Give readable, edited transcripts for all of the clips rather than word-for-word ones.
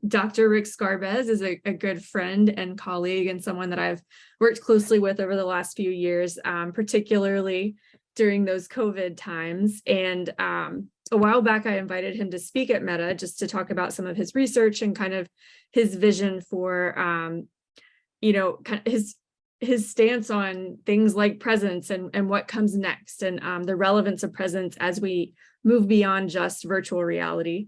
Dr. Rick Scarbez is a good friend and colleague and someone that I've worked closely with over the last few years, particularly during those COVID times. And a while back, I invited him to speak at Meta just to talk about some of his research and kind of his vision for, kind of his stance on things like presence and what comes next, and the relevance of presence as we move beyond just virtual reality.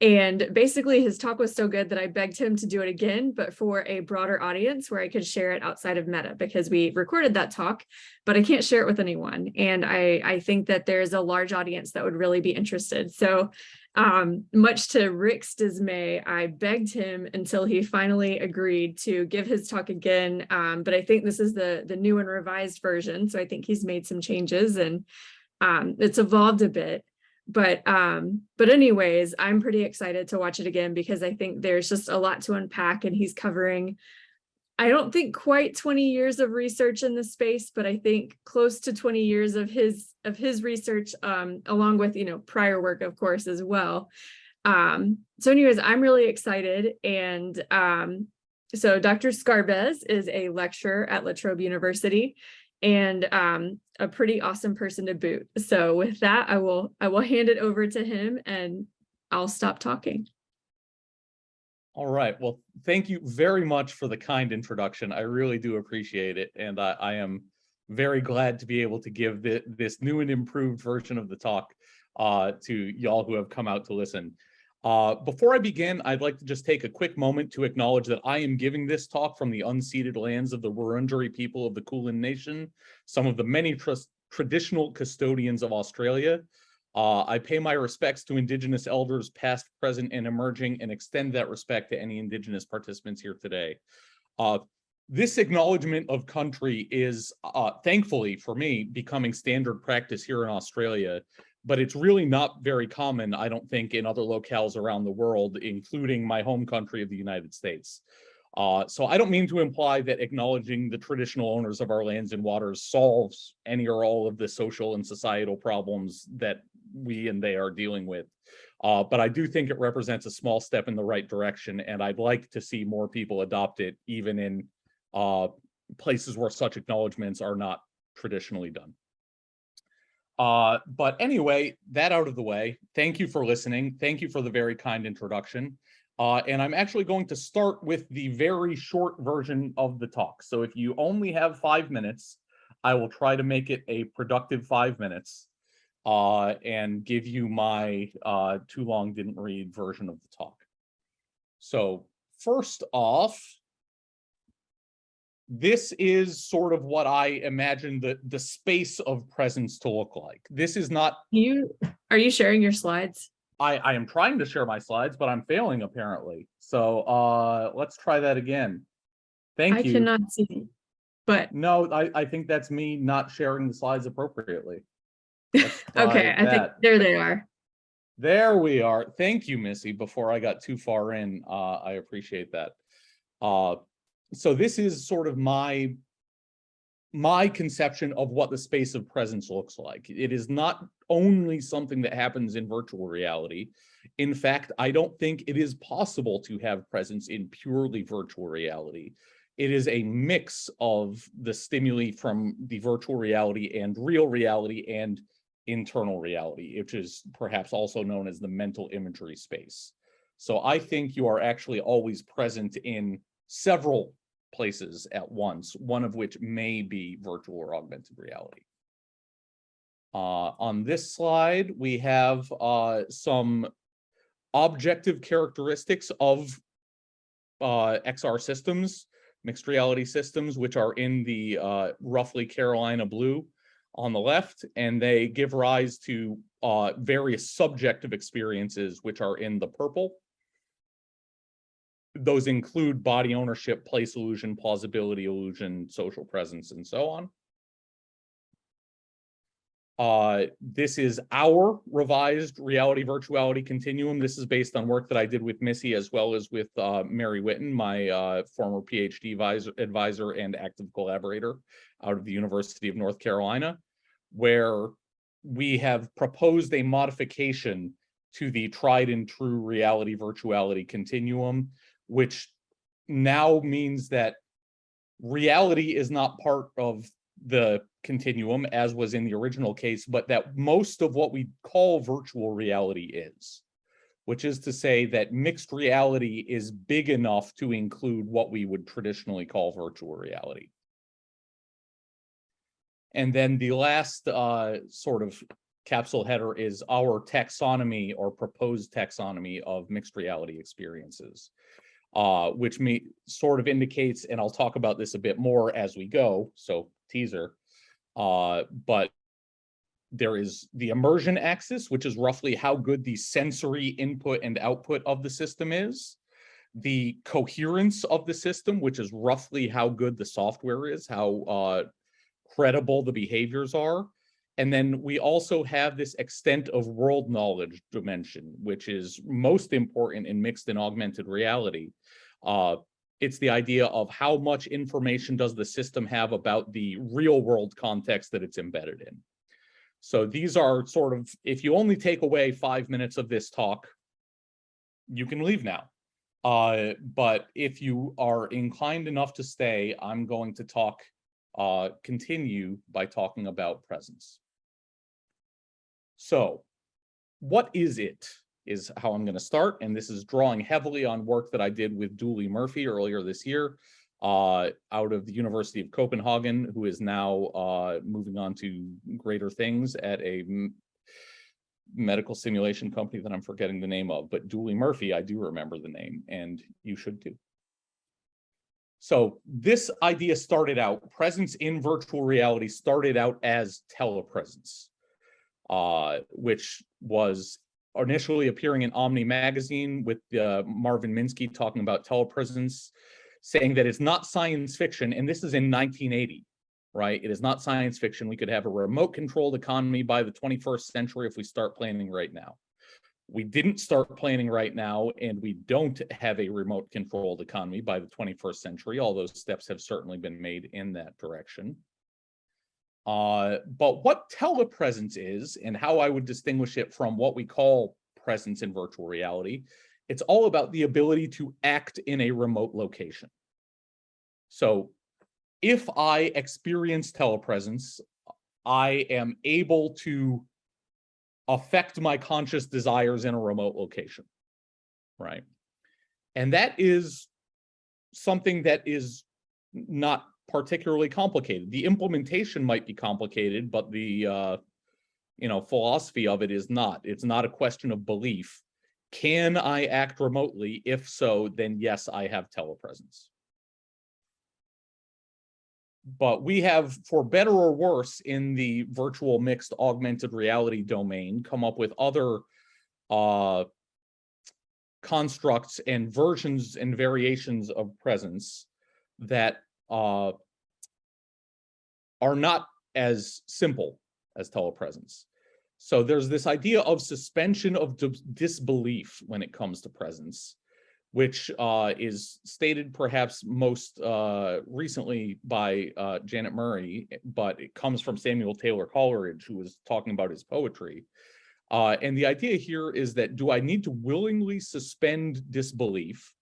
And basically his talk was so good that I begged him to do it again, but for a broader audience where I could share it outside of Meta, because we recorded that talk, but I can't share it with anyone. And I think that there's a large audience that would really be interested. So much to Rick's dismay, I begged him until he finally agreed to give his talk again. But I think this is the new and revised version. So I think he's made some changes and it's evolved a bit. But anyways, I'm pretty excited to watch it again because I think there's just a lot to unpack, and he's covering, I don't think quite 20 years of research in this space, but I think close to 20 years of his research, along with, prior work, of course, as well. So anyways, I'm really excited. And so Dr. Scarbez is a lecturer at La Trobe University, and a pretty awesome person to boot. So with that, I will hand it over to him and I'll stop talking. All right. Well, thank you very much for the kind introduction. I really do appreciate it. And I am very glad to be able to give this new and improved version of the talk to y'all who have come out to listen. Before I begin, I'd like to just take a quick moment to acknowledge that I am giving this talk from the unceded lands of the Wurundjeri people of the Kulin Nation, some of the many traditional custodians of Australia. I pay my respects to Indigenous elders, past, present, and emerging, and extend that respect to any Indigenous participants here today. This acknowledgement of country is, thankfully for me, becoming standard practice here in Australia, but it's really not very common, I don't think, in other locales around the world, including my home country of the United States. So I don't mean to imply that acknowledging the traditional owners of our lands and waters solves any or all of the social and societal problems that we and they are dealing with. But I do think it represents a small step in the right direction, and I'd like to see more people adopt it, even in places where such acknowledgements are not traditionally done. But anyway, that out of the way, thank you for listening. Thank you for the very kind introduction. And I'm actually going to start with the very short version of the talk. So if you only have 5 minutes, I will try to make it a productive 5 minutes and give you my too long didn't read version of the talk. So first off, this is sort of what I imagine the space of presence to look like. This is not... Are you sharing your slides? I am trying to share my slides, but I'm failing apparently. So let's try that again. Thank you. I cannot see, but... No, I think that's me not sharing the slides appropriately. Okay, I think there they are. There we are. Thank you, Missy. Before I got too far in, I appreciate that. So this is sort of my conception of what the space of presence looks like. It is not only something that happens in virtual reality. In fact, I don't think it is possible to have presence in purely virtual reality. It is a mix of the stimuli from the virtual reality and real reality and internal reality, which is perhaps also known as the mental imagery space. So I think you are actually always present in several places at once, one of which may be virtual or augmented reality. On this slide, we have some objective characteristics of XR systems, mixed reality systems, which are in the roughly Carolina blue on the left, and they give rise to various subjective experiences, which are in the purple. Those include body ownership, place illusion, plausibility illusion, social presence, and so on. This is our revised reality-virtuality continuum. This is based on work that I did with Missy as well as with Mary Witten, my former PhD advisor and active collaborator out of the University of North Carolina, where we have proposed a modification to the tried and true reality-virtuality continuum, which now means that reality is not part of the continuum, as was in the original case, but that most of what we call virtual reality is, which is to say that mixed reality is big enough to include what we would traditionally call virtual reality. And then the last sort of capsule header is our taxonomy or proposed taxonomy of mixed reality experiences, which sort of indicates, and I'll talk about this a bit more as we go, so teaser, but there is the immersion axis, which is roughly how good the sensory input and output of the system is. The coherence of the system, which is roughly how good the software is, how credible the behaviors are. And then we also have this extent of world knowledge dimension, which is most important in mixed and augmented reality. It's the idea of how much information does the system have about the real world context that it's embedded in. So these are sort of, if you only take away 5 minutes of this talk, you can leave now. But if you are inclined enough to stay, I'm going to continue by talking about presence. So what is it, is how I'm going to start. And this is drawing heavily on work that I did with Julie Murphy earlier this year, out of the University of Copenhagen, who is now moving on to greater things at a medical simulation company that I'm forgetting the name of. But Julie Murphy, I do remember the name, and you should too. So this idea started out, presence in virtual reality started out as telepresence, which was initially appearing in Omni magazine with Marvin Minsky talking about telepresence, saying that it's not science fiction, and this is in 1980, right? It is not science fiction. We could have a remote-controlled economy by the 21st century if we start planning right now. We didn't start planning right now, and we don't have a remote-controlled economy by the 21st century, although steps have certainly been made in that direction. But what telepresence is, and how I would distinguish it from what we call presence in virtual reality, it's all about the ability to act in a remote location. So if I experience telepresence, I am able to affect my conscious desires in a remote location, right? And that is something that is not particularly complicated. The implementation might be complicated, but the philosophy of it is not. It's not a question of belief. Can I act remotely? If so, then yes, I have telepresence. But we have, for better or worse, in the virtual mixed augmented reality domain, come up with other constructs and versions and variations of presence that are not as simple as telepresence. So there's this idea of suspension of disbelief when it comes to presence, which is stated perhaps most recently by Janet Murray, but it comes from Samuel Taylor Coleridge, who was talking about his poetry. And the idea here is that, do I need to willingly suspend disbelief?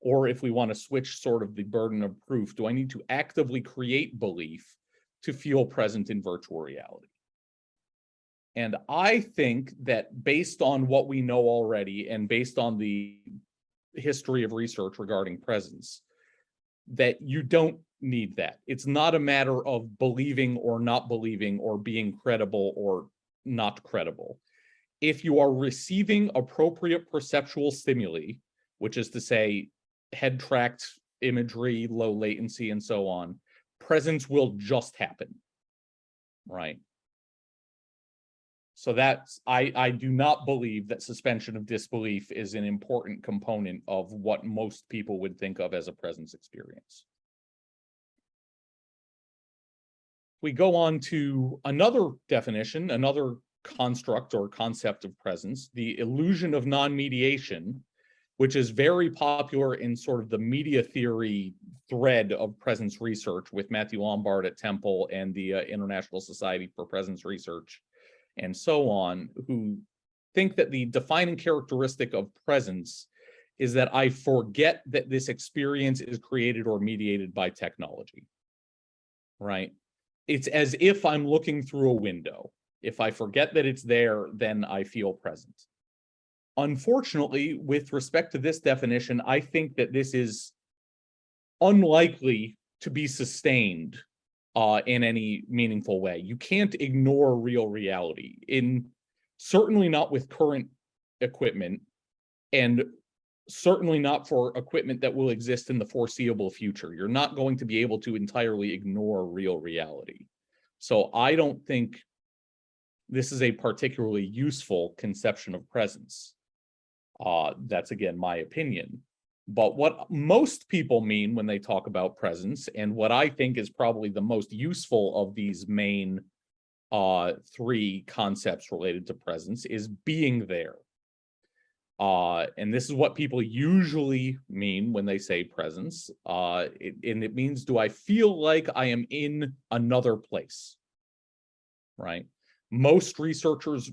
Or if we want to switch sort of the burden of proof, do I need to actively create belief to feel present in virtual reality? And I think that based on what we know already, and based on the history of research regarding presence, that you don't need that. It's not a matter of believing or not believing, or being credible or not credible. If you are receiving appropriate perceptual stimuli, which is to say head tracked imagery, low latency, and so on, presence will just happen, right? So that's, I do not believe that suspension of disbelief is an important component of what most people would think of as a presence experience. We go on to another definition, another construct or concept of presence, the illusion of non-mediation, which is very popular in sort of the media theory thread of presence research with Matthew Lombard at Temple and the International Society for Presence Research and so on, who think that the defining characteristic of presence is that I forget that this experience is created or mediated by technology, right? It's as if I'm looking through a window. If I forget that it's there, then I feel present. Unfortunately, with respect to this definition, I think that this is unlikely to be sustained in any meaningful way. You can't ignore real reality, certainly not with current equipment, and certainly not for equipment that will exist in the foreseeable future. You're not going to be able to entirely ignore real reality. So I don't think this is a particularly useful conception of presence. That's, again, my opinion. But what most people mean when they talk about presence, and what I think is probably the most useful of these main three concepts related to presence, is being there. And this is what people usually mean when they say presence. And it means, do I feel like I am in another place, right? Most researchers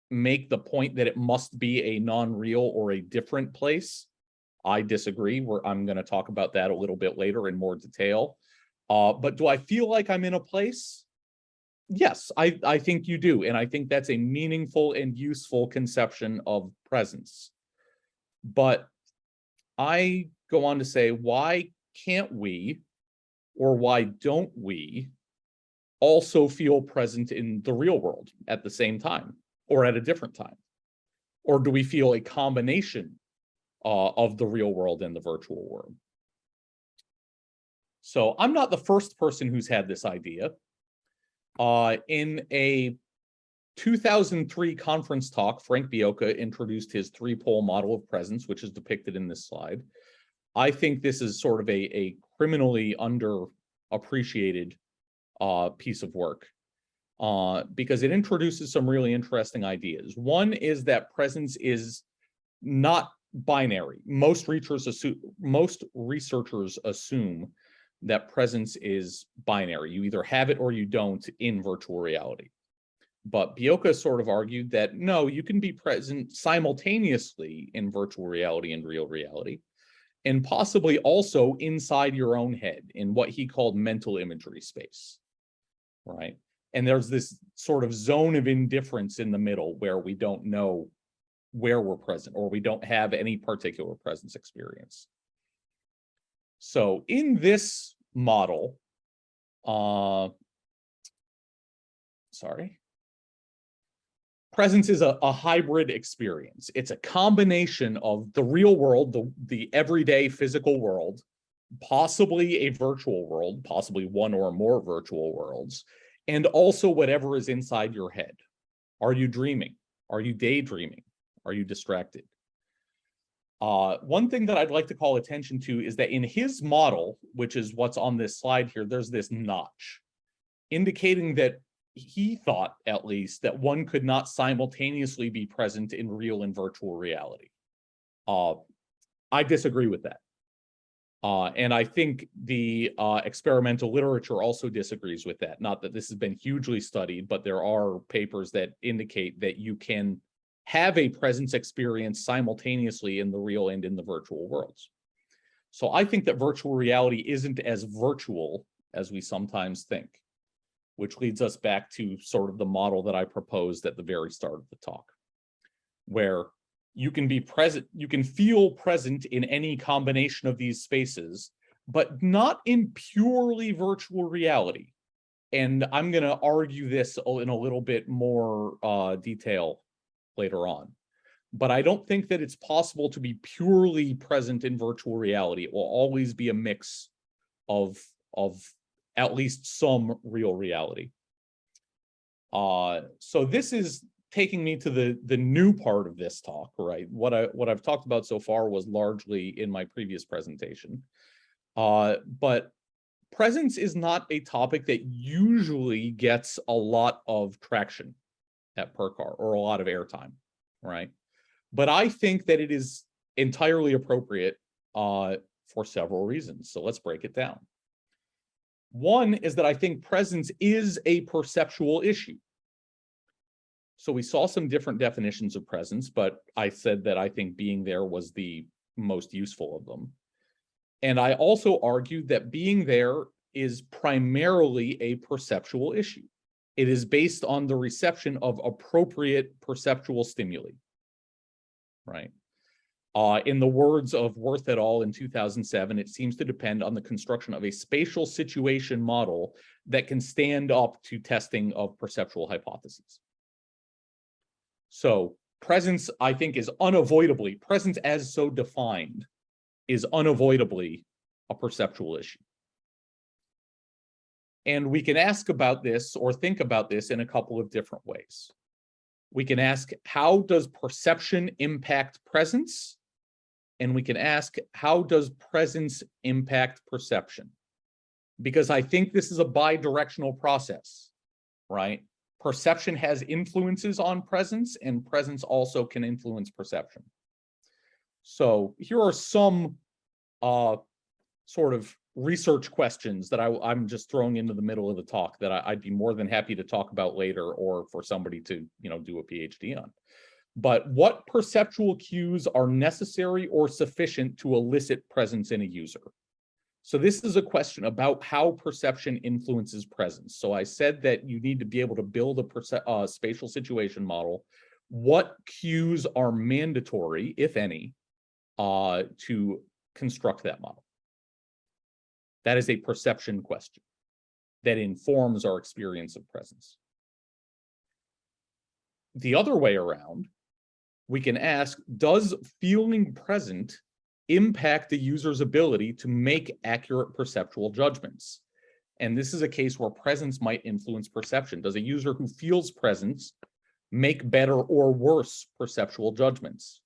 make the point that it must be a non-real or a different place. I disagree. I'm going to talk about that a little bit later in more detail. But do I feel like I'm in a place? Yes, I think you do. And I think that's a meaningful and useful conception of presence. But I go on to say, why can't we, or why don't we, also feel present in the real world at the same time, or at a different time? Or do we feel a combination of the real world and the virtual world? So I'm not the first person who's had this idea. In a 2003 conference talk, Frank Bioka introduced his three-pole model of presence, which is depicted in this slide. I think this is sort of a criminally underappreciated piece of work because it introduces some really interesting ideas. One is that presence is not binary. Most researchers assume that presence is binary. You either have it or you don't in virtual reality. But Bioka sort of argued that no, you can be present simultaneously in virtual reality and real reality, and possibly also inside your own head in what he called mental imagery space, right? And there's this sort of zone of indifference in the middle where we don't know where we're present, or we don't have any particular presence experience. So in this model, presence is a hybrid experience. It's a combination of the real world, the everyday physical world, possibly a virtual world, possibly one or more virtual worlds, and also whatever is inside your head. Are you dreaming? Are you daydreaming? Are you distracted? One thing that I'd like to call attention to is that in his model, which is what's on this slide here, there's this notch indicating that he thought, at least, that one could not simultaneously be present in real and virtual reality. I disagree with that. And I think the experimental literature also disagrees with that. Not that this has been hugely studied, but there are papers that indicate that you can have a presence experience simultaneously in the real and in the virtual worlds. So I think that virtual reality isn't as virtual as we sometimes think, which leads us back to sort of the model that I proposed at the very start of the talk, where you can be present, you can feel present in any combination of these spaces, but not in purely virtual reality. And I'm going to argue this in a little bit more detail later on. But I don't think that it's possible to be purely present in virtual reality. It will always be a mix of at least some real reality. So this is taking me to the new part of this talk, right? What I've talked about so far was largely in my previous presentation. But presence is not a topic that usually gets a lot of traction at PERCxR or a lot of airtime, right? But I think that it is entirely appropriate for several reasons. So let's break it down. One is that I think presence is a perceptual issue. So we saw some different definitions of presence, but I said that I think being there was the most useful of them. And I also argued that being there is primarily a perceptual issue. It is based on the reception of appropriate perceptual stimuli, right? In the words of Worth et al. In 2007, it seems to depend on the construction of a spatial situation model that can stand up to testing of perceptual hypotheses. So presence, I think, is unavoidably, presence as so defined is unavoidably a perceptual issue. And we can ask about this or think about this in a couple of different ways. We can ask, how does perception impact presence? And we can ask, how does presence impact perception? Because I think this is a bi-directional process, right? Perception has influences on presence, and presence also can influence perception. So here are some sort of research questions that I'm just throwing into the middle of the talk that I'd be more than happy to talk about later, or for somebody to, do a PhD on. But what perceptual cues are necessary or sufficient to elicit presence in a user? So this is a question about how perception influences presence. So I said that you need to be able to build a spatial situation model. What cues are mandatory, if any, to construct that model? That is a perception question that informs our experience of presence. The other way around, we can ask, does feeling present impact the user's ability to make accurate perceptual judgments? And this is a case where presence might influence perception. Does a user who feels presence make better or worse perceptual judgments?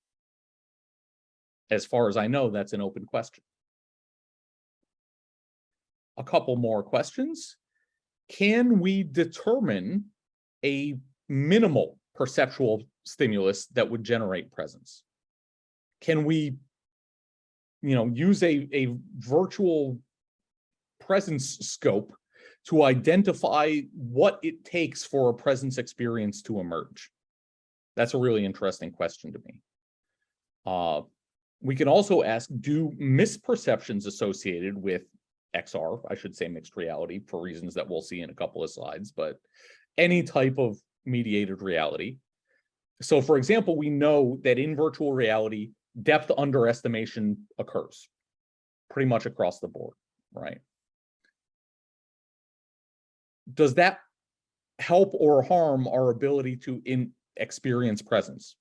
As far as I know, that's an open question. A couple more questions. Can we determine a minimal perceptual stimulus that would generate presence? Can we, use a virtual presence scope to identify what it takes for a presence experience to emerge? That's a really interesting question to me. We can also ask, do misperceptions associated with XR, I should say mixed reality, for reasons that we'll see in a couple of slides, but any type of mediated reality. So for example, we know that in virtual reality, depth underestimation occurs pretty much across the board, right? Does that help or harm our ability to experience presence?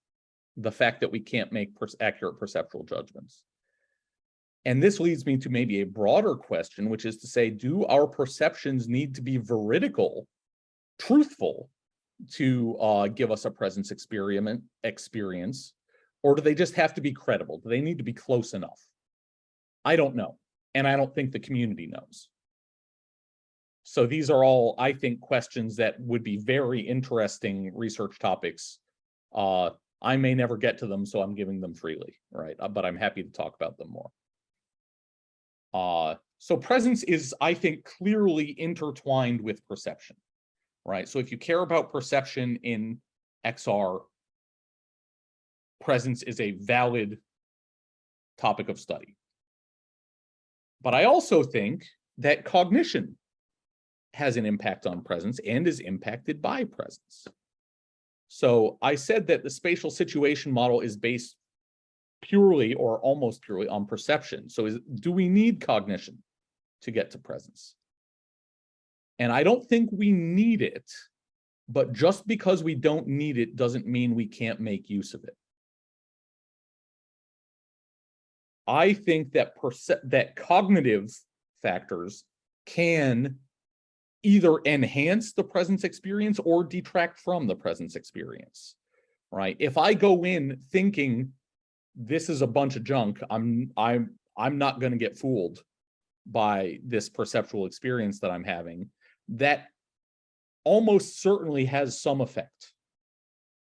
The fact that we can't make accurate perceptual judgments. And this leads me to maybe a broader question, which is to say, do our perceptions need to be veridical, truthful, to give us a presence experience, or do they just have to be credible? Do they need to be close enough? I don't know, and I don't think the community knows. So these are all, I think, questions that would be very interesting research topics. I may never get to them, so I'm giving them freely, right? But I'm happy to talk about them more. So presence is, I think, clearly intertwined with perception, right? So if you care about perception in XR, presence is a valid topic of study. But I also think that cognition has an impact on presence and is impacted by presence. So I said that the spatial situation model is based purely or almost purely on perception. So do we need cognition to get to presence? And I don't think we need it, but just because we don't need it doesn't mean we can't make use of it. I think that that cognitive factors can either enhance the presence experience or detract from the presence experience, right? If I go in thinking this is a bunch of junk, I'm not going to get fooled by this perceptual experience that I'm having, that almost certainly has some effect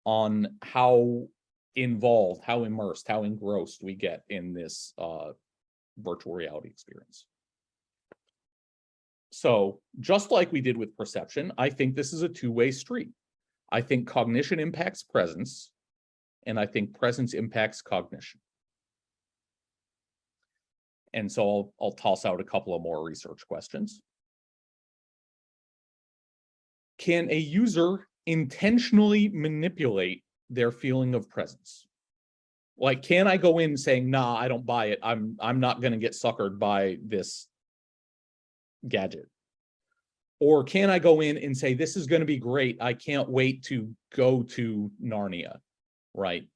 on how involved, how immersed, how engrossed we get in this virtual reality experience. So just like we did with perception, I think this is a two-way street. I think cognition impacts presence, and I think presence impacts cognition. And so I'll toss out a couple of more research questions. Can a user intentionally manipulate their feeling of presence? Like, can I go in saying, nah, I don't buy it. I'm not going to get suckered by this gadget. Or can I go in and say, this is going to be great. I can't wait to go to Narnia, right?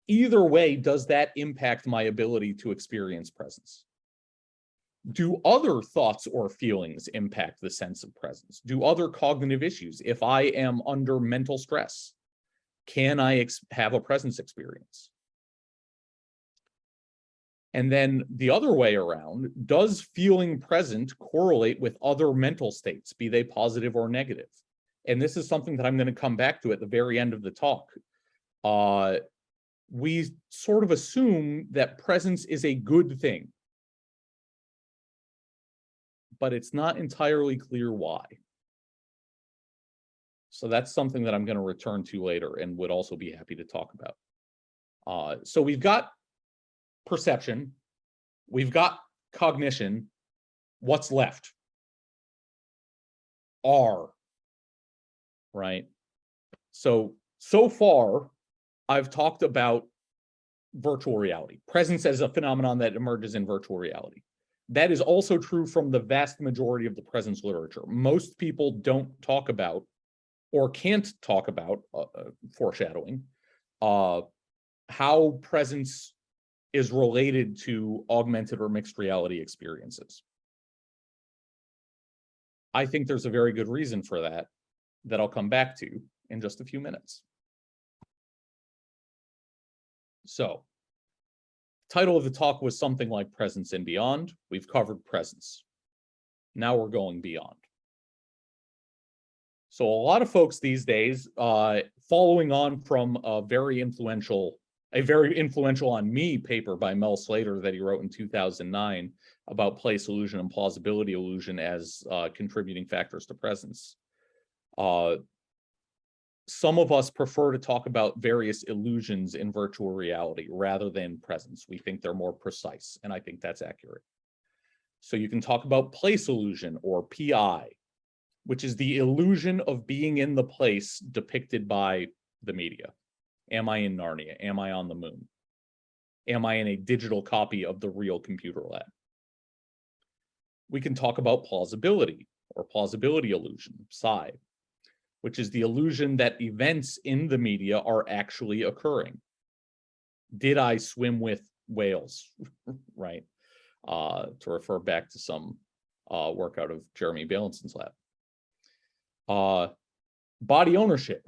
Either way, does that impact my ability to experience presence? Do other thoughts or feelings impact the sense of presence? Do other cognitive issues? If I am under mental stress, can I have a presence experience? And then the other way around, does feeling present correlate with other mental states, be they positive or negative? And this is something that I'm going to come back to at the very end of the talk. We sort of assume that presence is a good thing, but it's not entirely clear why. So that's something that I'm going to return to later and would also be happy to talk about. So we've got perception, we've got cognition. What's left? R, right? So far, I've talked about virtual reality, presence as a phenomenon that emerges in virtual reality. That is also true from the vast majority of the presence literature. Most people don't talk about or can't talk about, foreshadowing, how presence is related to augmented or mixed reality experiences. I think there's a very good reason for that I'll come back to in just a few minutes. So, title of the talk was something like Presence and Beyond. We've covered presence. Now we're going beyond. So a lot of folks these days, following on from a very influential on me paper by Mel Slater that he wrote in 2009 about place illusion and plausibility illusion as contributing factors to presence. Some of us prefer to talk about various illusions in virtual reality rather than presence. We think they're more precise, and I think that's accurate. So you can talk about place illusion, or PI, which is the illusion of being in the place depicted by the media. Am I in Narnia? Am I on the moon? Am I in a digital copy of the real computer lab? We can talk about plausibility, or plausibility illusion, psi, which is the illusion that events in the media are actually occurring. Did I swim with whales, right? To refer back to some work out of Jeremy Bailenson lab. Body ownership,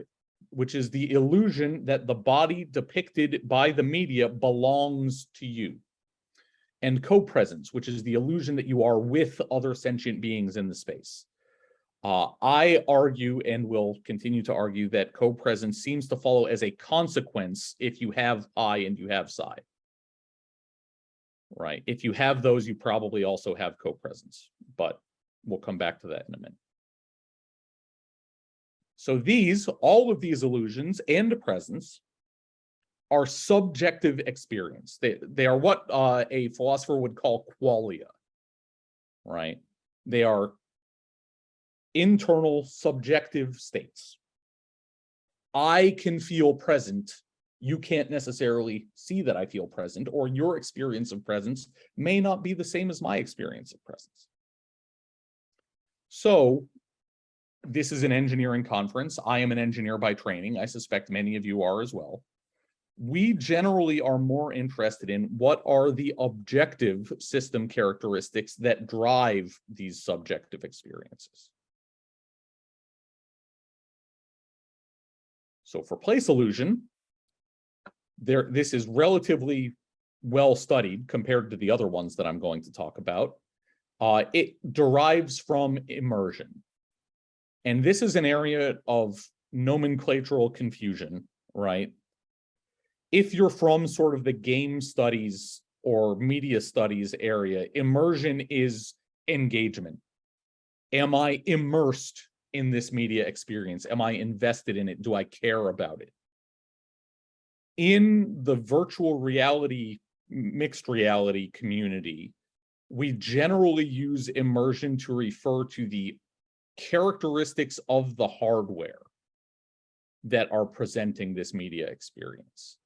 which is the illusion that the body depicted by the media belongs to you. And co-presence, which is the illusion that you are with other sentient beings in the space. I argue, and will continue to argue, that co-presence seems to follow as a consequence if you have I and you have psi. Right? If you have those, you probably also have co-presence, but we'll come back to that in a minute. So all of these illusions and presence are subjective experience. They are what a philosopher would call qualia, right? They are internal subjective states. I can feel present. You can't necessarily see that I feel present, or your experience of presence may not be the same as my experience of presence. So this is an engineering conference. I am an engineer by training. I suspect many of you are as well. We generally are more interested in what are the objective system characteristics that drive these subjective experiences. So for place illusion, this is relatively well studied compared to the other ones that I'm going to talk about. It derives from immersion. And this is an area of nomenclatural confusion, right? If you're from sort of the game studies or media studies area, immersion is engagement. Am I immersed in this media experience? Am I invested in it? Do I care about it? In the virtual reality, mixed reality community, we generally use immersion to refer to the characteristics of the hardware that are presenting this media experience.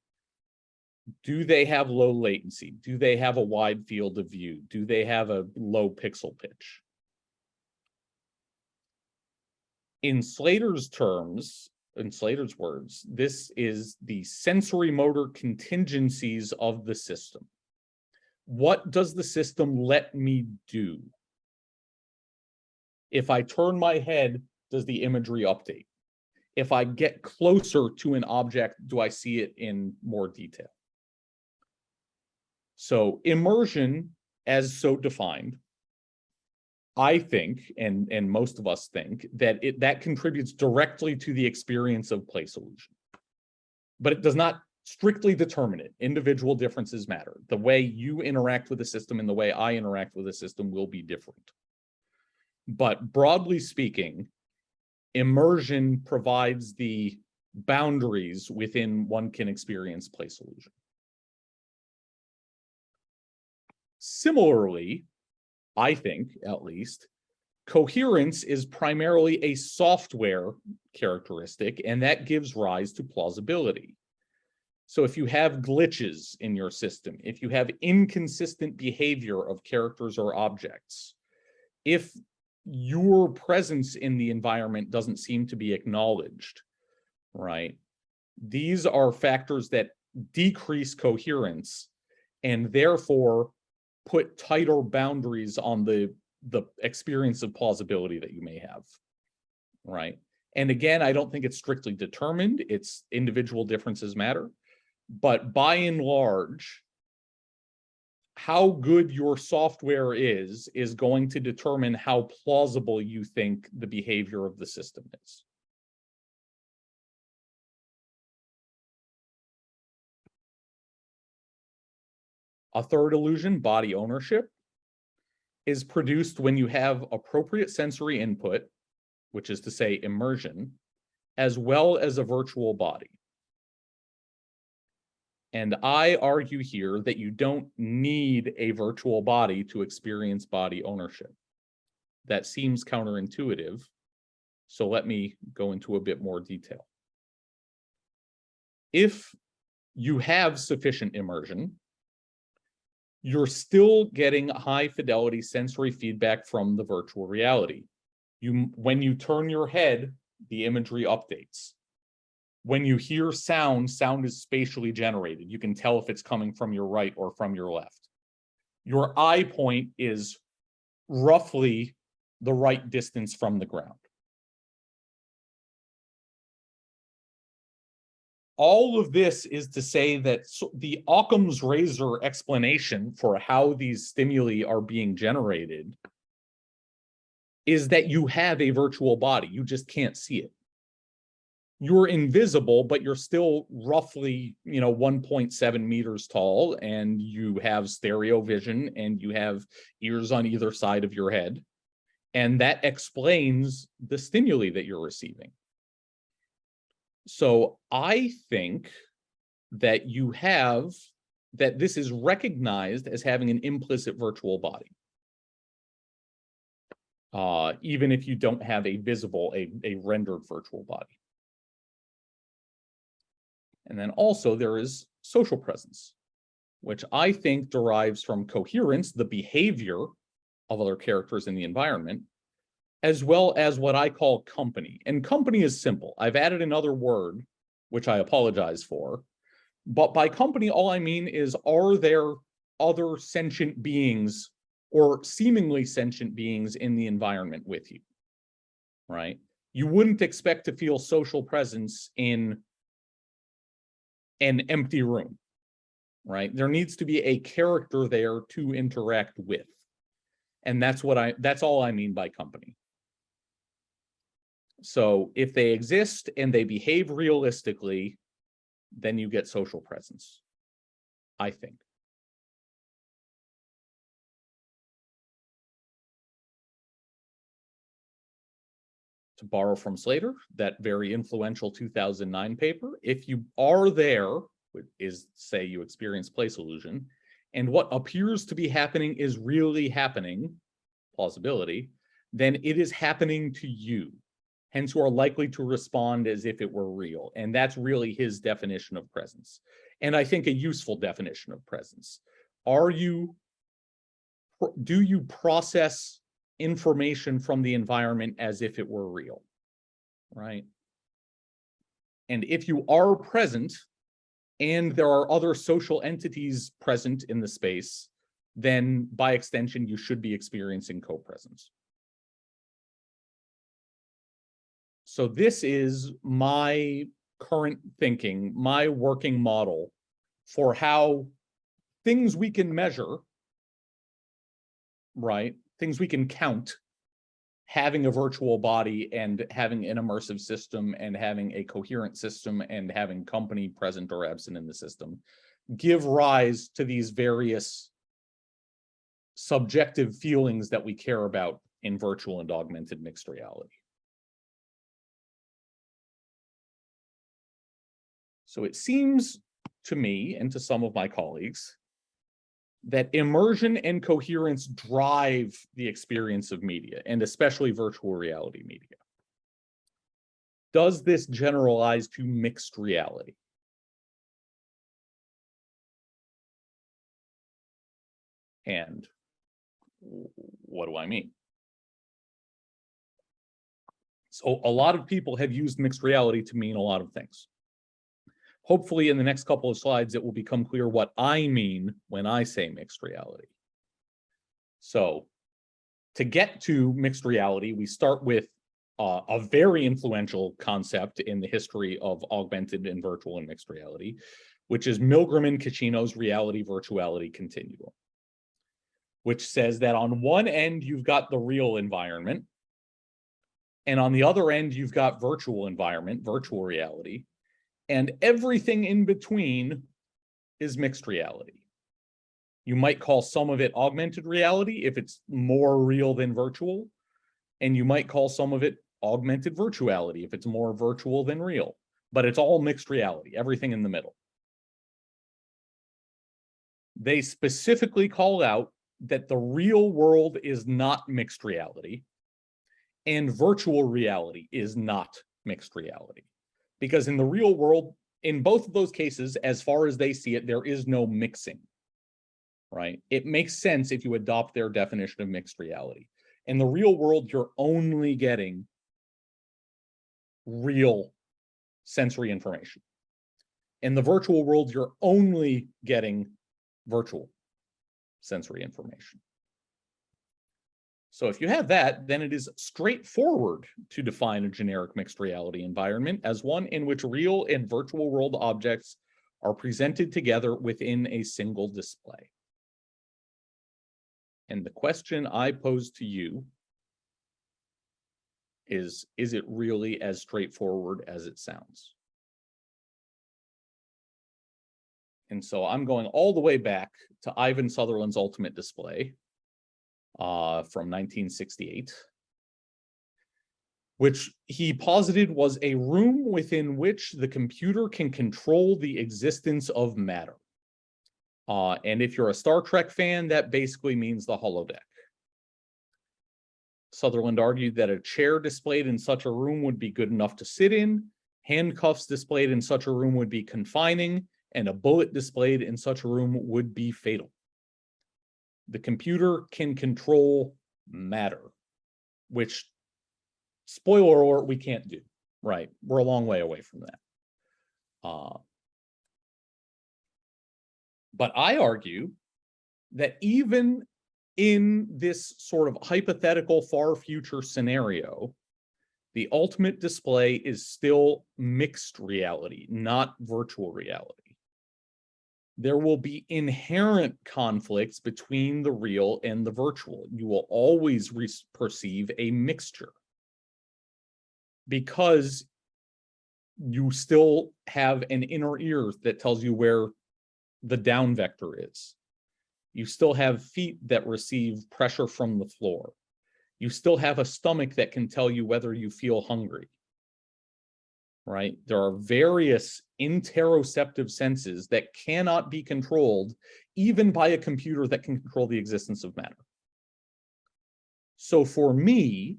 Do they have low latency? Do they have a wide field of view? Do they have a low pixel pitch? In Slater's terms, in Slater's words, this is the sensory motor contingencies of the system. What does the system let me do? If I turn my head, does the imagery update? If I get closer to an object, do I see it in more detail? So immersion, as so defined, I think, and most of us think, that that contributes directly to the experience of place illusion. But it does not strictly determine it. Individual differences matter. The way you interact with the system and the way I interact with the system will be different. But broadly speaking, immersion provides the boundaries within one can experience place illusion. Similarly, I think, at least, coherence is primarily a software characteristic, and that gives rise to plausibility. So if you have glitches in your system, if you have inconsistent behavior of characters or objects, if your presence in the environment doesn't seem to be acknowledged, right? These are factors that decrease coherence and therefore put tighter boundaries on the experience of plausibility that you may have, right? And again, I don't think it's strictly determined. It's individual differences matter. But by and large, how good your software is going to determine how plausible you think the behavior of the system is. A third illusion, body ownership, is produced when you have appropriate sensory input, which is to say immersion, as well as a virtual body. And I argue here that you don't need a virtual body to experience body ownership. That seems counterintuitive, so let me go into a bit more detail. If you have sufficient immersion, you're still getting high fidelity sensory feedback from the virtual reality. When you turn your head, the imagery updates. When you hear sound, sound is spatially generated. You can tell if it's coming from your right or from your left. Your eye point is roughly the right distance from the ground. All of this is to say that the Occam's razor explanation for how these stimuli are being generated is that you have a virtual body. You just can't see it. You're invisible, but you're still roughly, 1.7 meters tall, and you have stereo vision, and you have ears on either side of your head. And that explains the stimuli that you're receiving. So I think that that this is recognized as having an implicit virtual body. Even if you don't have a rendered virtual body. And then also there is social presence, which I think derives from coherence, the behavior of other characters in the environment, as well as what I call company. And company is simple. I've added another word, which I apologize for. But by company, all I mean is, are there other sentient beings or seemingly sentient beings in the environment with you, right? You wouldn't expect to feel social presence in an empty room, right? There needs to be a character there to interact with. And that's all I mean by company. So if they exist and they behave realistically, then you get social presence, I think. to borrow from Slater, that very influential 2009 paper, if you are there, is say you experience place illusion, and what appears to be happening is really happening, plausibility, then it is happening to you. Hence, you are likely to respond as if it were real. And that's really his definition of presence. And I think a useful definition of presence. Do you process information from the environment as if it were real, right? And if you are present and there are other social entities present in the space, then by extension, you should be experiencing co-presence. So this is my current thinking, my working model for how things we can measure, right? Things we can count, having a virtual body and having an immersive system and having a coherent system and having company present or absent in the system, give rise to these various subjective feelings that we care about in virtual and augmented mixed reality. So it seems to me and to some of my colleagues that immersion and coherence drive the experience of media, and especially virtual reality media. Does this generalize to mixed reality? And what do I mean? So a lot of people have used mixed reality to mean a lot of things. Hopefully in the next couple of slides, it will become clear what I mean when I say mixed reality. So to get to mixed reality, we start with a very influential concept in the history of augmented and virtual and mixed reality, which is Milgram and Caccino's reality-virtuality continuum, which says that on one end, you've got the real environment, and on the other end, you've got virtual environment, virtual reality, and everything in between is mixed reality. You might call some of it augmented reality if it's more real than virtual, and you might call some of it augmented virtuality if it's more virtual than real, but it's all mixed reality, everything in the middle. They specifically called out that the real world is not mixed reality, and virtual reality is not mixed reality. Because in the real world, in both of those cases, as far as they see it, there is no mixing, right? It makes sense if you adopt their definition of mixed reality. In the real world, you're only getting real sensory information. In the virtual world, you're only getting virtual sensory information. So if you have that, then it is straightforward to define a generic mixed reality environment as one in which real and virtual world objects are presented together within a single display. And the question I pose to you is it really as straightforward as it sounds? And so I'm going all the way back to Ivan Sutherland's Ultimate Display, from 1968, which he posited was a room within which the computer can control the existence of matter. And if you're a Star Trek fan, that basically means the holodeck. Sutherland argued that a chair displayed in such a room would be good enough to sit in, handcuffs displayed in such a room would be confining, and a bullet displayed in such a room would be fatal. The computer can control matter, which, spoiler alert, we can't do, right? We're a long way away from that. But I argue that even in this sort of hypothetical far future scenario, the ultimate display is still mixed reality, not virtual reality. There will be inherent conflicts between the real and the virtual. You will always perceive a mixture because you still have an inner ear that tells you where the down vector is. You still have feet that receive pressure from the floor. You still have a stomach that can tell you whether you feel hungry, right? There are various interoceptive senses that cannot be controlled even by a computer that can control the existence of matter. So for me,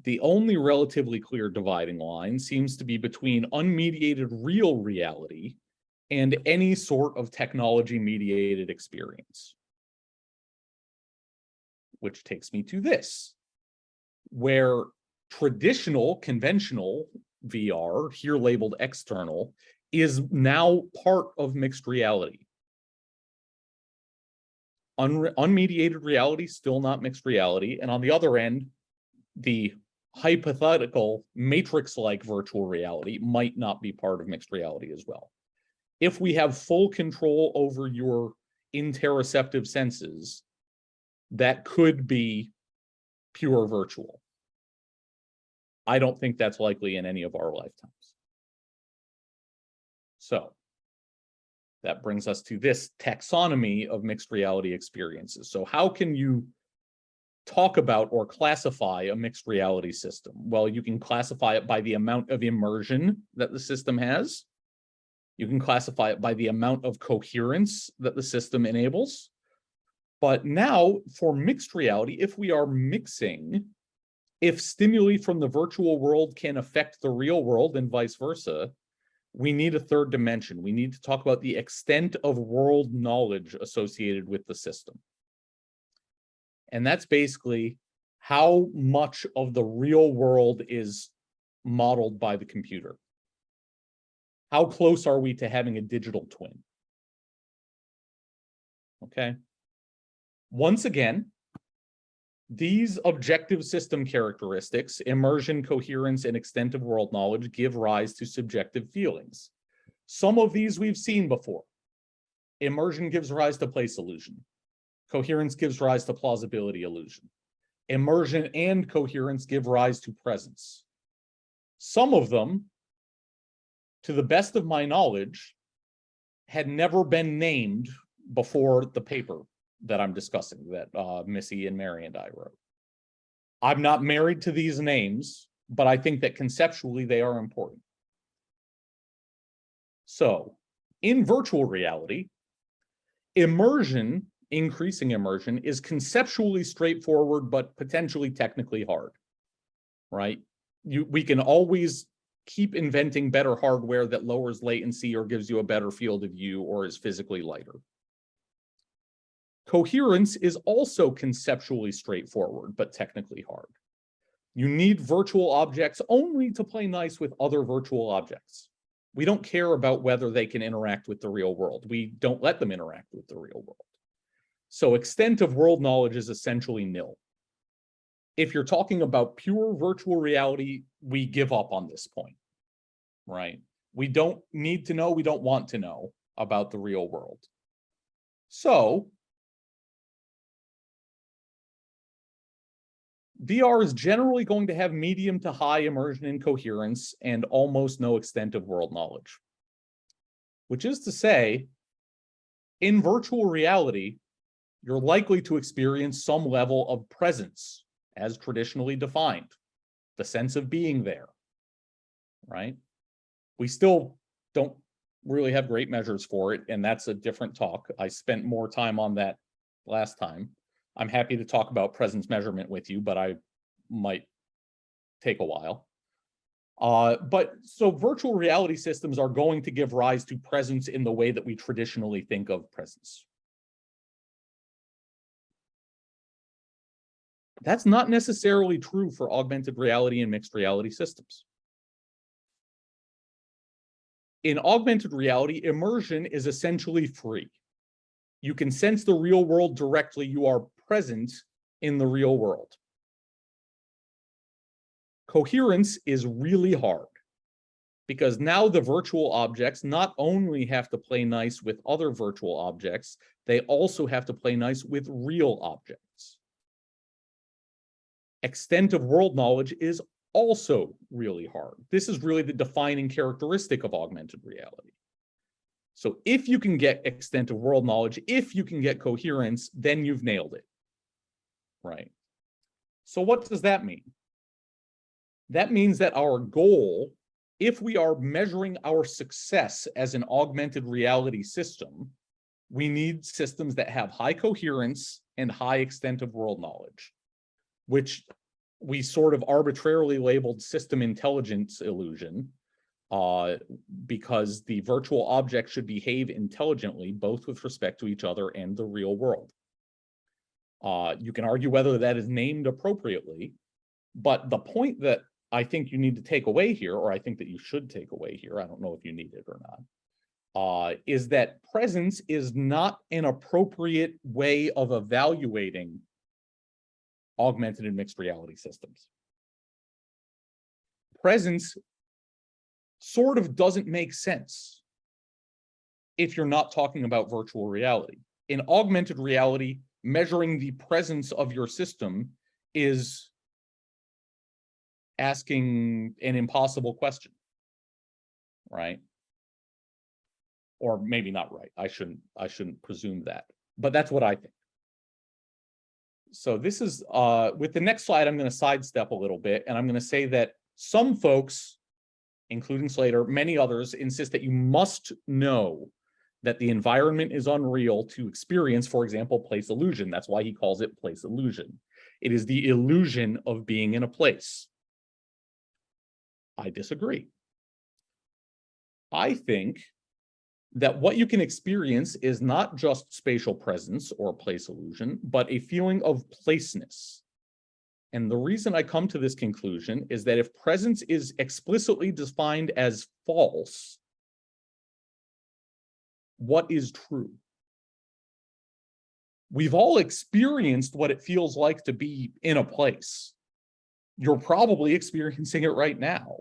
the only relatively clear dividing line seems to be between unmediated real reality and any sort of technology-mediated experience. Which takes me to this, where traditional, conventional VR, here labeled external, is now part of mixed reality. Unmediated reality, still not mixed reality. And on the other end, the hypothetical matrix-like virtual reality might not be part of mixed reality as well. If we have full control over your interoceptive senses, that could be pure virtual. I don't think that's likely in any of our lifetimes. So that brings us to this taxonomy of mixed reality experiences. So how can you talk about or classify a mixed reality system? Well, you can classify it by the amount of immersion that the system has. You can classify it by the amount of coherence that the system enables. But now for mixed reality, if we are mixing, if stimuli from the virtual world can affect the real world and vice versa, we need a third dimension. We need to talk about the extent of world knowledge associated with the system. And that's basically how much of the real world is modeled by the computer. How close are we to having a digital twin? Okay. Once again, these objective system characteristics, immersion, coherence, and extent of world knowledge, give rise to subjective feelings. Some of these we've seen before. Immersion gives rise to place illusion. Coherence gives rise to plausibility illusion. Immersion and coherence give rise to presence. Some of them, to the best of my knowledge, had never been named before the paper that I'm discussing, that Missy and Mary and I wrote. I'm not married to these names, but I think that conceptually they are important. So, in virtual reality, immersion, increasing immersion, is conceptually straightforward, but potentially technically hard, right? We can always keep inventing better hardware that lowers latency or gives you a better field of view or is physically lighter. Coherence is also conceptually straightforward, but technically hard. You need virtual objects only to play nice with other virtual objects. We don't care about whether they can interact with the real world. We don't let them interact with the real world. So extent of world knowledge is essentially nil. If you're talking about pure virtual reality, we give up on this point, right? We don't need to know, we don't want to know about the real world. So VR is generally going to have medium to high immersion and coherence and almost no extent of world knowledge. Which is to say, in virtual reality, you're likely to experience some level of presence as traditionally defined, the sense of being there, right? We still don't really have great measures for it, and that's a different talk. I spent more time on that last time. I'm happy to talk about presence measurement with you, but I might take a while. But so virtual reality systems are going to give rise to presence in the way that we traditionally think of presence. That's not necessarily true for augmented reality and mixed reality systems. In augmented reality, immersion is essentially free. You can sense the real world directly. You are present in the real world. Coherence is really hard because now the virtual objects not only have to play nice with other virtual objects, they also have to play nice with real objects. Extent of world knowledge is also really hard. This is really the defining characteristic of augmented reality. So if you can get extent of world knowledge, if you can get coherence, then you've nailed it, right? So what does that mean? That means that our goal, if we are measuring our success as an augmented reality system, we need systems that have high coherence and high extent of world knowledge, which we sort of arbitrarily labeled system intelligence illusion, because the virtual object should behave intelligently, both with respect to each other and the real world. You can argue whether that is named appropriately, but the point that I think you need to take away here, or I think that you should take away here, I don't know if you need it or not, is that presence is not an appropriate way of evaluating augmented and mixed reality systems. Presence sort of doesn't make sense if you're not talking about virtual reality. In augmented reality, measuring the presence of your system is asking an impossible question, right? Or maybe not right. I shouldn't presume that, but that's what I think. So this is, with the next slide, I'm going to sidestep a little bit, and I'm going to say that some folks, including Slater, many others, insist that you must know that the environment is unreal to experience, for example, place illusion. That's why he calls it place illusion. It is the illusion of being in a place. I disagree. I think that what you can experience is not just spatial presence or place illusion, but a feeling of placeness. And the reason I come to this conclusion is that if presence is explicitly defined as false, what is true? We've all experienced what it feels like to be in a place. You're probably experiencing it right now.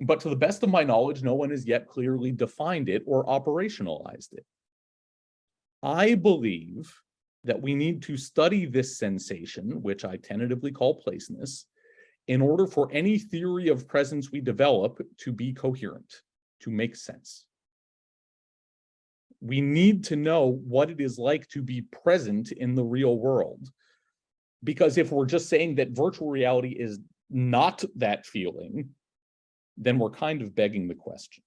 But to the best of my knowledge, no one has yet clearly defined it or operationalized it. I believe that we need to study this sensation, which I tentatively call placeness, in order for any theory of presence we develop to be coherent, to make sense. We need to know what it is like to be present in the real world. Because if we're just saying that virtual reality is not that feeling, then we're kind of begging the question.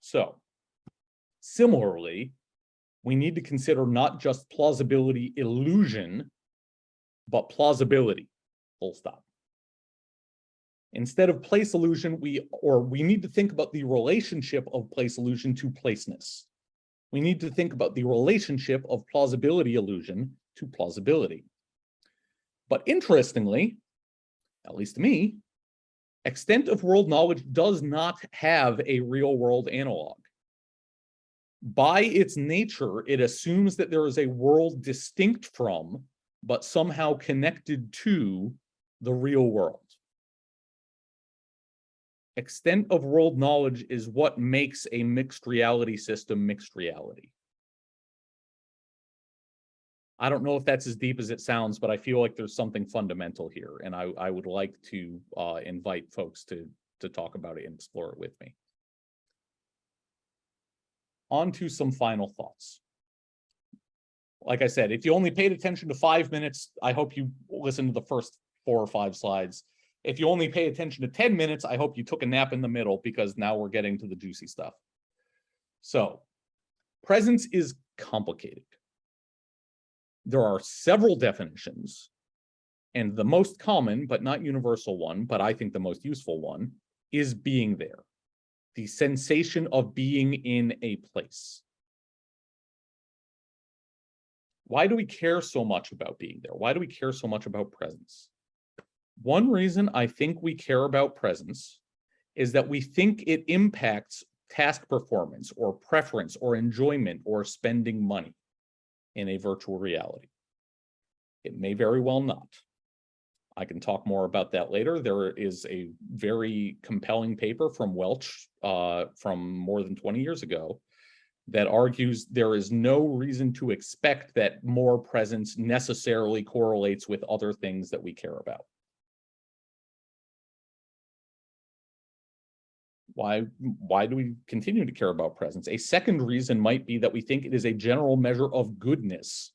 So, similarly, we need to consider not just plausibility illusion, but plausibility, full stop. Instead of place illusion, we need to think about the relationship of place illusion to placeness. We need to think about the relationship of plausibility illusion to plausibility. But interestingly, at least to me, extent of world knowledge does not have a real world analog. By its nature, it assumes that there is a world distinct from, but somehow connected to, the real world. Extent of world knowledge is what makes a mixed reality system mixed reality. I don't know if that's as deep as it sounds, but I feel like there's something fundamental here, and I would like to invite folks to talk about it and explore it with me. On to some final thoughts. Like I said, if you only paid attention to 5 minutes, I hope you listened to the first 4 or 5 slides. If you only pay attention to 10 minutes, I hope you took a nap in the middle, because now we're getting to the juicy stuff. So, presence is complicated. There are several definitions, and the most common, but not universal one, but I think the most useful one, is being there. The sensation of being in a place. Why do we care so much about being there? Why do we care so much about presence? One reason I think we care about presence is that we think it impacts task performance or preference or enjoyment or spending money in a virtual reality. It may very well not. I can talk more about that later. There is a very compelling paper from Welch from more than 20 years ago that argues there is no reason to expect that more presence necessarily correlates with other things that we care about. Why do we continue to care about presence? A second reason might be that we think it is a general measure of goodness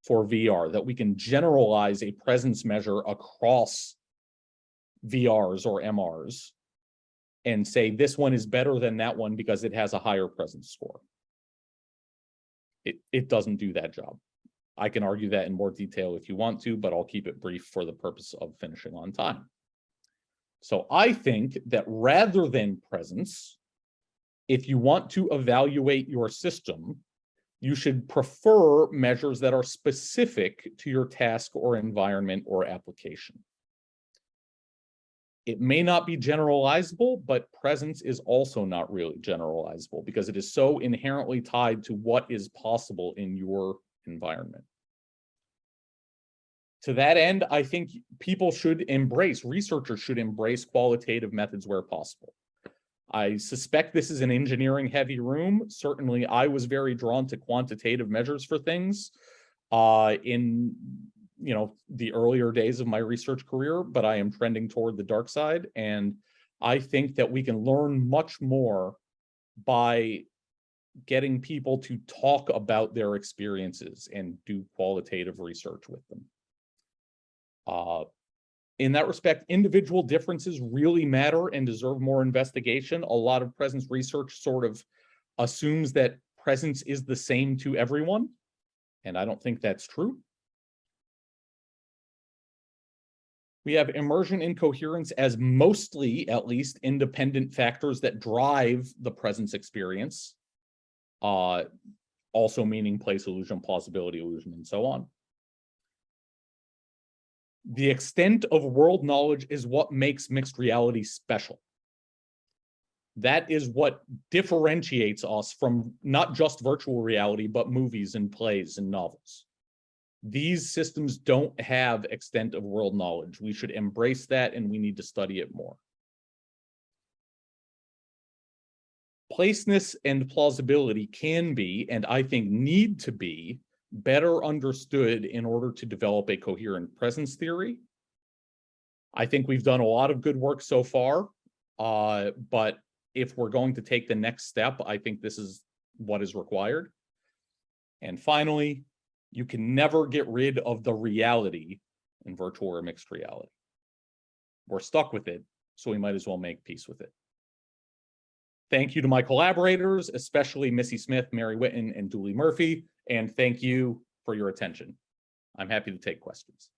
for VR, that we can generalize a presence measure across VRs or MRs and say this one is better than that one because it has a higher presence score. It doesn't do that job. I can argue that in more detail if you want to, but I'll keep it brief for the purpose of finishing on time. So I think that rather than presence, if you want to evaluate your system, you should prefer measures that are specific to your task or environment or application. It may not be generalizable, but presence is also not really generalizable because it is so inherently tied to what is possible in your environment. To that end, I think researchers should embrace qualitative methods where possible. I suspect this is an engineering heavy room. Certainly, I was very drawn to quantitative measures for things in the earlier days of my research career, but I am trending toward the dark side. And I think that we can learn much more by getting people to talk about their experiences and do qualitative research with them. In that respect, individual differences really matter and deserve more investigation. A lot of presence research sort of assumes that presence is the same to everyone, and I don't think that's true. We have immersion and coherence as mostly, at least, independent factors that drive the presence experience, also meaning place illusion, plausibility illusion, and so on. The extent of world knowledge is what makes mixed reality special. That is what differentiates us from not just virtual reality, but movies and plays and novels. These systems don't have extent of world knowledge. We should embrace that, and we need to study it more. Placeness and plausibility can be, and I think need to be, better understood in order to develop a coherent presence theory. I think we've done a lot of good work so far, but if we're going to take the next step, I think this is what is required. And finally, you can never get rid of the reality in virtual or mixed reality. We're stuck with it, so we might as well make peace with it. Thank you to my collaborators, especially Missy Smith, Mary Whitten, and Julie Murphy, and thank you for your attention. I'm happy to take questions.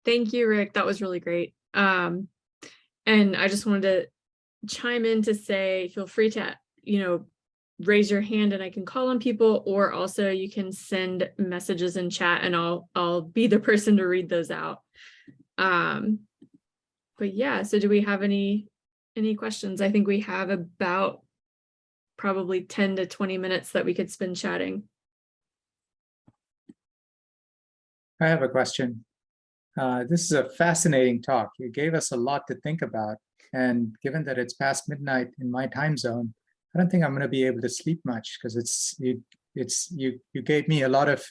Thank you, Rick. That was really great. And I just wanted to chime in to say, feel free to, raise your hand and I can call on people, or also you can send messages in chat and I'll be the person to read those out. But yeah, so do we have any questions? I think we have about probably 10 to 20 minutes that we could spend chatting. I have a question. This is a fascinating talk. You gave us a lot to think about. And given that it's past midnight in my time zone, I don't think I'm going to be able to sleep much because you gave me a lot of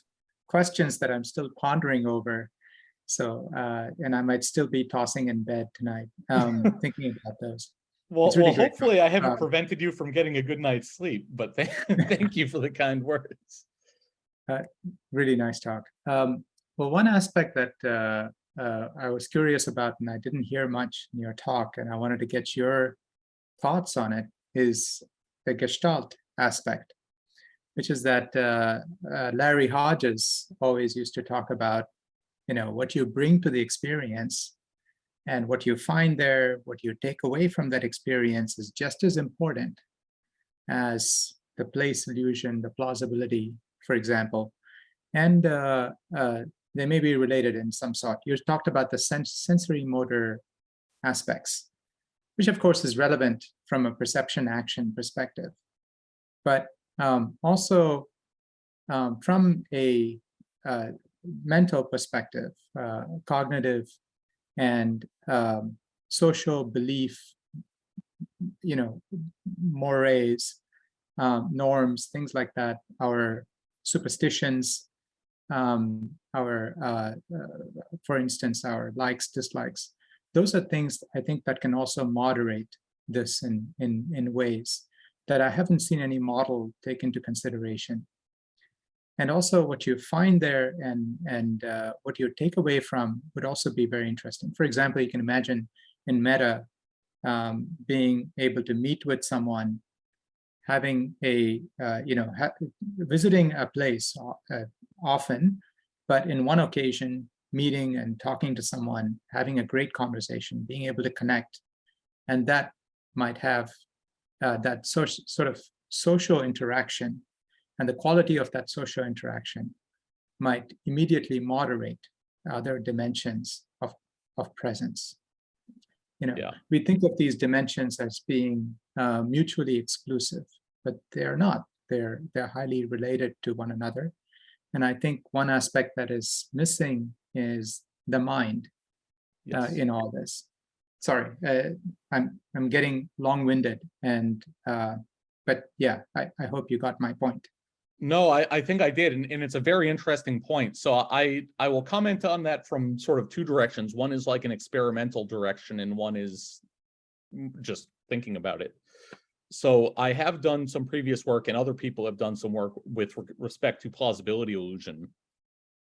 questions that I'm still pondering over. So, and I might still be tossing in bed tonight, thinking about those. Well, really hopefully I haven't prevented you from getting a good night's sleep, but thank you for the kind words. Really nice talk. Well, one aspect that I was curious about, and I didn't hear much in your talk, and I wanted to get your thoughts on it, is the Gestalt aspect, which is that Larry Hodges always used to talk about, what you bring to the experience and what you find there, what you take away from that experience is just as important as the place illusion, the plausibility, for example. And they may be related in some sort. You talked about the sensory motor aspects, which of course is relevant from a perception action perspective. But also from a mental perspective, cognitive and social belief, mores, norms, things like that, our superstitions, for instance, our likes, dislikes. Those are things I think that can also moderate this in ways that I haven't seen any model take into consideration. And also what you find there and what you take away from would also be very interesting. For example, you can imagine in Meta being able to meet with someone, having a, visiting a place often, but in one occasion, meeting and talking to someone, having a great conversation, being able to connect. And that might have that sort of social interaction, and the quality of that social interaction might immediately moderate other dimensions of presence. We think of these dimensions as being mutually exclusive, but they're not. They're highly related to one another. And I think one aspect that is missing is the mind in all this. Sorry, I'm getting long-winded, but yeah, I hope you got my point. No, I think I did, and it's a very interesting point. So I will comment on that from sort of two directions. One is like an experimental direction, and one is just thinking about it. So I have done some previous work, and other people have done some work with respect to plausibility illusion.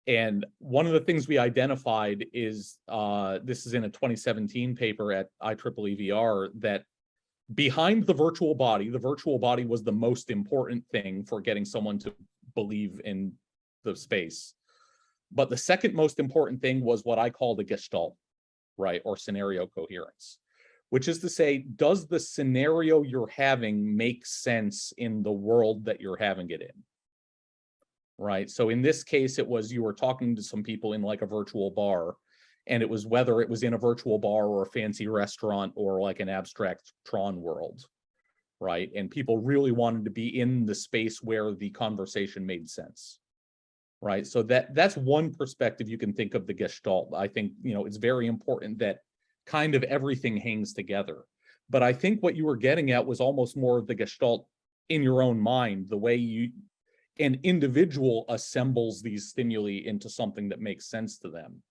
And one of the things we identified is, this is in a 2017 paper at IEEE VR, that behind the virtual body was the most important thing for getting someone to believe in the space. But the second most important thing was what I call the gestalt, right, or scenario coherence, which is to say, does the scenario you're having make sense in the world that you're having it in? Right. So in this case, it was you were talking to some people in like a virtual bar, and it was whether it was in a virtual bar or a fancy restaurant or like an abstract Tron world. Right. And people really wanted to be in the space where the conversation made sense. Right. So that's one perspective you can think of the gestalt. I think, it's very important that kind of everything hangs together. But I think what you were getting at was almost more of the gestalt in your own mind, the way an individual assembles these stimuli into something that makes sense to them,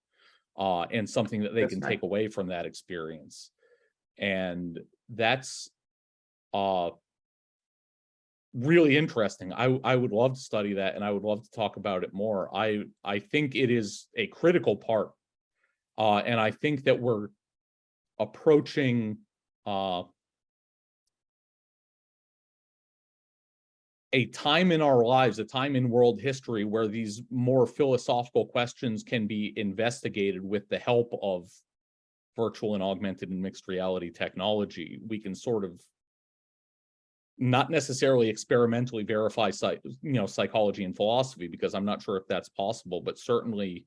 and something that they can take away from that experience. And that's really interesting. I would love to study that, and I would love to talk about it more. I think it is a critical part, and I think that we're approaching a time in our lives, a time in world history where these more philosophical questions can be investigated with the help of virtual and augmented and mixed reality technology. We can sort of not necessarily experimentally verify psychology and philosophy, because I'm not sure if that's possible, but certainly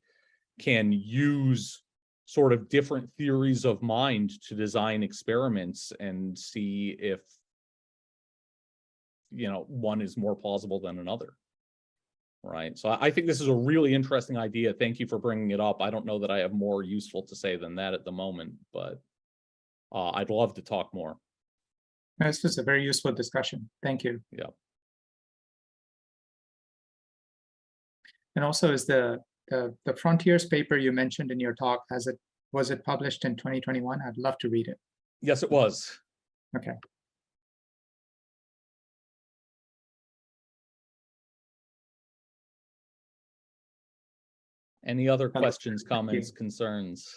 can use sort of different theories of mind to design experiments and see if one is more plausible than another. Right. So I think this is a really interesting idea. Thank you for bringing it up. I don't know that I have more useful to say than that at the moment, but I'd love to talk more. This was a very useful discussion. Thank you. Yeah. And also, is the Frontiers paper you mentioned in your talk, was it published in 2021? I'd love to read it. Yes, it was. Okay. Any other questions, comments, concerns?